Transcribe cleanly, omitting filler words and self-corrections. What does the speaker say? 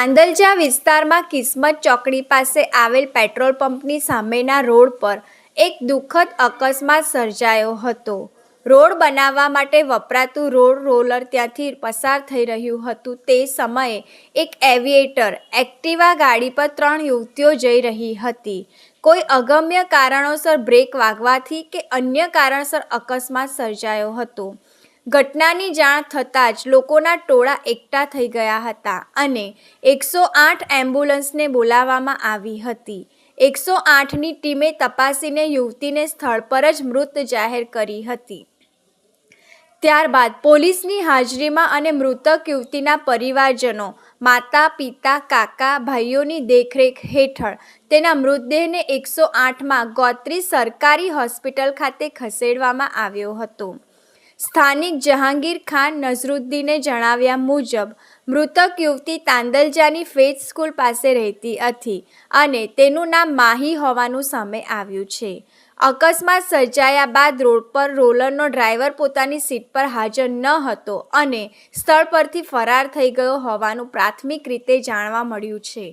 તાંદલજા વિસ્તારમાં કિસ્મત ચોકડી પાસે આવેલ પેટ્રોલ પંપની સામેના રોડ પર એક દુઃખદ અકસ્માત સર્જાયો હતો। રોડ બનાવવા માટે વપરાતું રોડ રોલર ત્યાંથી પસાર થઈ રહ્યું હતું। તે સમયે એક એવિએટર એક્ટિવા ગાડી પર 3 યુવતીઓ જઈ રહી હતી। કોઈ અગમ્ય કારણોસર બ્રેક વાગવાથી કે અન્ય કારણસર અકસ્માત સર્જાયો હતો। ઘટનાની જાણ થતાં જ લોકોના ટોળા એકઠા થઈ ગયા હતા અને 108 એમ્બ્યુલન્સને બોલાવવામાં આવી હતી। 108ની ટીમે તપાસીને યુવતીને સ્થળ પર જ મૃત જાહેર કરી હતી। ત્યારબાદ પોલીસની હાજરીમાં અને મૃતક યુવતીના પરિવારજનો, માતા, પિતા, કાકા, ભાઈઓની દેખરેખ હેઠળ તેના મૃતદેહને 108માં ગોત્રી સરકારી હોસ્પિટલ ખાતે ખસેડવામાં આવ્યો હતો। સ્થાનિક જહાંગીર ખાન નઝરુદ્દીને જણાવ્યા મુજબ મૃતક યુવતી તાંદલજાની ફેઝ સ્કૂલ પાસે રહેતી હતી અને તેનું નામ માહી હોવાનું સામે આવ્યું છે। અકસ્માત સર્જાયા બાદ રોડ પર રોલરનો ડ્રાઈવર પોતાની સીટ પર હાજર ન હતો અને સ્થળ પરથી ફરાર થઈ ગયો હોવાનું પ્રાથમિક રીતે જાણવા મળ્યું છે।